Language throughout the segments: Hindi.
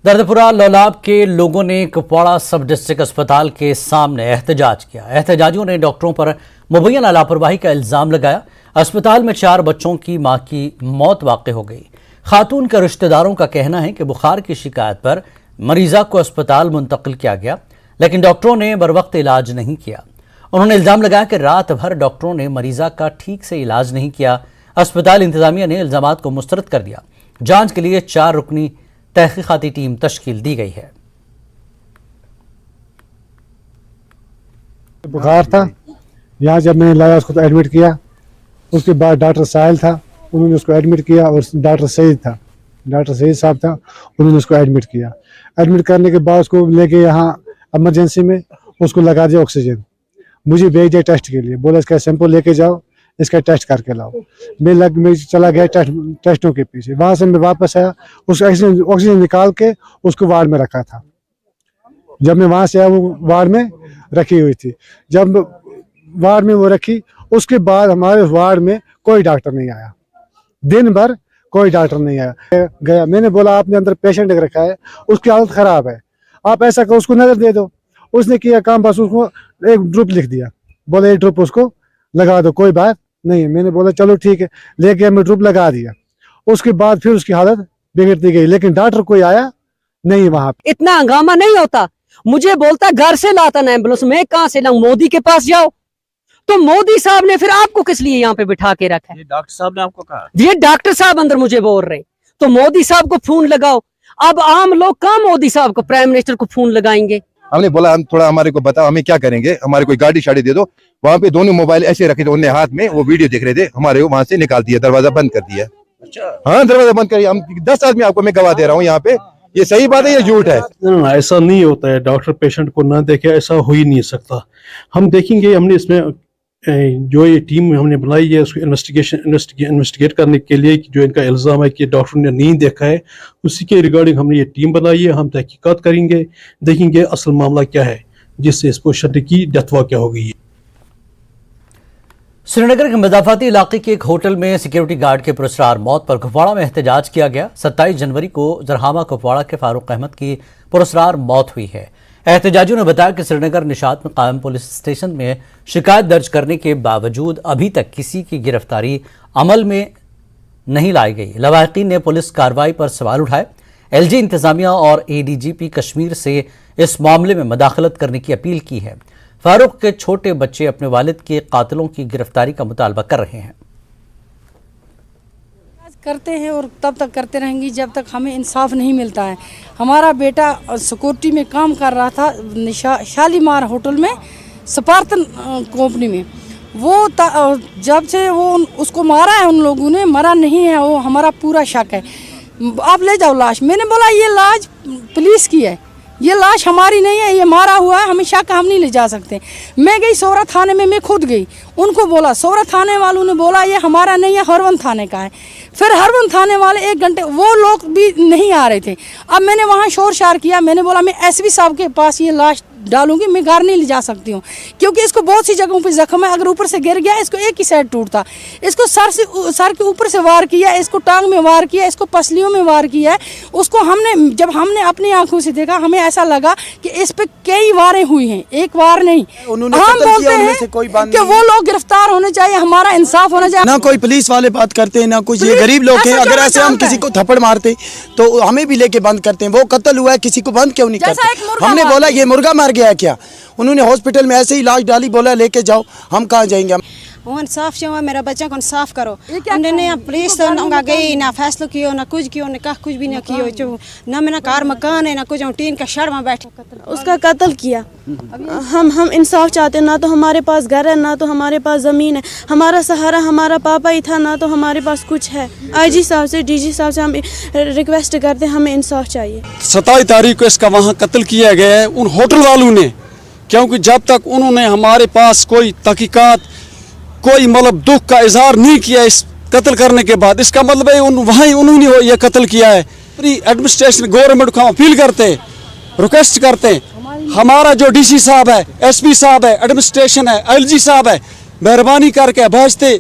दर्दपुरा लौलाब के लोगों ने कुपवाड़ा सब डिस्ट्रिक्ट अस्पताल के सामने एहतजाज किया। एहतजाजियों ने डॉक्टरों पर मुबैना लापरवाही का इल्जाम लगाया। अस्पताल में 4 बच्चों की मां की मौत वाक़ हो गई। खातून के रिश्तेदारों का कहना है कि बुखार की शिकायत पर मरीजा को अस्पताल मुंतकिल किया गया, लेकिन डॉक्टरों ने बरवक्त इलाज नहीं किया। उन्होंने इल्जाम लगाया कि रात भर डॉक्टरों ने मरीजा का ठीक से इलाज नहीं किया। अस्पताल इंतजामिया ने इल्जामात को मुस्तरद कर दिया। जांच के लिए 4 रुकनी तहकीकाती टीम तश्कील दी गई है। बुखार था, यहाँ जब मैंने लाया उसको तो एडमिट किया। उसके बाद डॉक्टर साहिल था, उन्होंने उसको एडमिट किया, और डॉक्टर सईद साहब था, उन्होंने उसको एडमिट किया। एडमिट करने के बाद उसको लेके यहाँ इमरजेंसी में उसको लगा दिया ऑक्सीजन। मुझे भेज दिया टेस्ट के लिए, बोला इसका सैंपल लेके जाओ, इसका टेस्ट करके लाओ। मैं चला गया टेस्टों के पीछे। वहां से मैं वापस आया, उस ऑक्सीजन निकाल के उसको वार्ड में रखा था। जब मैं वहां से आया वो वार्ड में रखी हुई थी। जब वार्ड में वो रखी, उसके बाद हमारे वार्ड में कोई डॉक्टर नहीं आया। दिन भर कोई डॉक्टर नहीं आया। गया, मैंने बोला आपने अंदर पेशेंट रखा है, उसकी हालत खराब है, आप ऐसा करो उसको नजर दे दो। उसने किया काम, बस उसको एक ड्रिप लिख दिया, बोला एक ड्रिप उसको लगा दो, कोई बात नहीं। मैंने बोला चलो ठीक है, लेके मैं ड्रिप लगा दिया। उसके बाद फिर उसकी हालत बिगड़ती गई, लेकिन डॉक्टर कोई आया नहीं वहां पे। इतना हंगामा नहीं होता। मुझे बोलता घर से लाता ना एम्बुलेंस, मैं कहां से लाऊं? मोदी के पास जाओ। तो मोदी साहब ने फिर आपको किस लिए यहाँ पे बिठा के रखा है? ये डॉक्टर साहब ने आपको कहा? ये डॉक्टर साहब अंदर मुझे बोल रहे, तो मोदी साहब को फोन लगाओ। अब आम लोग कहाँ मोदी साहब को, प्राइम मिनिस्टर को फोन लगाएंगे? हमने बोला हम थोड़ा हमारे को बताओ, हमें क्या करेंगे, हमारे कोई गाड़ी शाड़ी दे दो। वहाँ पे दोनों मोबाइल ऐसे रखे थे उन्हें हाथ में, वो वीडियो देख रहे थे, हमारे को वहां से निकाल दिया, दरवाजा बंद कर दिया। अच्छा, हाँ दरवाजा बंद कर। हम 10 आदमी आपको मैं गवाह दे रहा हूँ यहाँ पे। ये सही बात है, ये झूठ है? ऐसा नहीं होता है, डॉक्टर पेशेंट को ना देखे, ऐसा हो ही नहीं सकता। हम देखेंगे, हमने इसमें जो ये टीम हमने बनाई है उसको इन्वेस्टिगेट करने के लिए, जो इनका इल्ज़ाम है कि डॉक्टर ने नहीं देखा है, उसी के रिगार्डिंग हमने ये टीम बनाई है। हम तहकीकात करेंगे, देखेंगे असल मामला क्या है जिससे इस पेशेंट की डेथ वाक़या हो गई है। श्रीनगर के मज़ाफ़ाती इलाके के एक होटल में सिक्योरिटी गार्ड के पुरस्कार मौत पर कुपवाड़ा में एहतजाज किया गया। 27 जनवरी को जरहामा कुपवाड़ा के फारूक अहमद की पुरस्कार मौत हुई है। एहतजाजियों ने बताया कि श्रीनगर निशात में कायम पुलिस स्टेशन में शिकायत दर्ज करने के बावजूद अभी तक किसी की गिरफ्तारी अमल में नहीं लाई गई। लवाहिकीन ने पुलिस कार्रवाई पर सवाल उठाए। LG इंतजामिया और ADGP कश्मीर से इस मामले में मदाखलत करने की अपील की है। फारूक के छोटे बच्चे अपने वालिद के कातिलों की गिरफ्तारी का मुतालबा कर रहे हैं। करते हैं और तब तक करते रहेंगी जब तक हमें इंसाफ नहीं मिलता है। हमारा बेटा सिक्योरिटी में काम कर रहा था शालीमार होटल में, स्पार्टन कंपनी में। वो जब से वो उसको मारा है, उन लोगों ने मरा नहीं है, वो हमारा पूरा शक है। आप ले जाओ लाश। मैंने बोला ये लाश पुलिस की है, ये लाश हमारी नहीं है, ये मारा हुआ है, हमें शक, हम नहीं ले जा सकते। मैं गई सोरा थाने में, मैं खुद गई, उनको बोला, सोरा थाने वालों ने बोला ये हमारा नहीं है, हरवन थाने का है। फिर हरवन थाने वाले 1 घंटे, वो लोग भी नहीं आ रहे थे। अब मैंने वहाँ शोर शार किया, मैंने बोला मैं SB साहब के पास ये लाश डालूंगी, मैं घर नहीं ले जा सकती हूँ, क्योंकि इसको बहुत सी जगहों पे जख्म है। अगर ऊपर से गिर गया, इसको एक ही साइड टूटता। इसको सर के ऊपर से वार किया, इसको टांग में वार किया, इसको पसलियों में वार किया। उसको जब हमने अपनी आंखों से देखा, हमें ऐसा लगा कि इस पे कई वारें हुई हैं, एक वार नहीं। हम बोलते हैं कि वो लोग गिरफ्तार होने चाहिए, हमारा इंसाफ होना चाहिए। ना कोई पुलिस वाले बात करते हैं, ना कुछ। ये गरीब लोग हैं, अगर ऐसे हम किसी को थप्पड़ मारते तो हमें भी लेके बंद करते हैं। वो कत्ल हुआ है, किसी को बंद क्यों नहीं करते? हमने बोला ये मुर्गा मर गया है क्या? उन्होंने हॉस्पिटल में ऐसे ही लाश डाली, बोला लेके जाओ, हम कहाँ जाएंगे? वो इंसाफ चाहिए, मेरा बच्चा को इंसाफ करो। उन्होंने पुलिस तो ना गई, ना फैसला किया, ना कुछ किया, ना कहा कुछ भी ना किया। ना मेरा कार मकान है, ना कुछ, टीन का शड़ में बैठे उसका कत्ल किया। हम इंसाफ चाहते हैं। ना तो हमारे पास घर है, ना तो हमारे पास ज़मीन है। हमारा सहारा हमारा पापा ही था, ना तो हमारे पास कुछ है। IG साहब से, DG साहब से हम रिक्वेस्ट करते हैं, हमें इंसाफ चाहिए। 27 तारीख को इसका वहाँ कत्ल किया गया है उन होटल वालों ने, क्योंकि जब तक उन्होंने हमारे पास कोई तहकीकात, कोई मतलब दुख का इजहार नहीं किया इस कत्ल करने के बाद, इसका मतलब है वहीं उन्होंने ये कत्ल किया है। पूरी एडमिनिस्ट्रेशन गवर्नमेंट को अपील करते हैं, रिक्वेस्ट करते हैं, हमारा जो DC साहब है, SP साहब है, एडमिनिस्ट्रेशन है, LG साहब है, मेहरबानी करके भेजते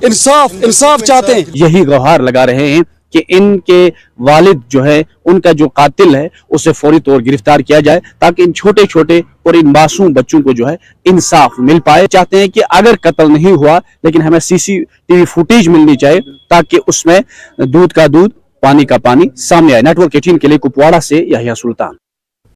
इंसाफ चाहते हैं। यही गुहार लगा रहे हैं कि इनके वालिद जो है, उनका जो कातिल है, उसे फौरी तौर गिरफ्तार किया जाए ताकि इन छोटे छोटे और इन मासूम बच्चों को जो है इंसाफ मिल पाए। चाहते हैं कि अगर कत्ल नहीं हुआ लेकिन हमें सीसीटीवी फुटेज मिलनी चाहिए ताकि उसमें दूध का दूध, पानी का पानी सामने आए। नेटवर्क 18 के लिए कुपवाड़ा से याहिया सुल्तान।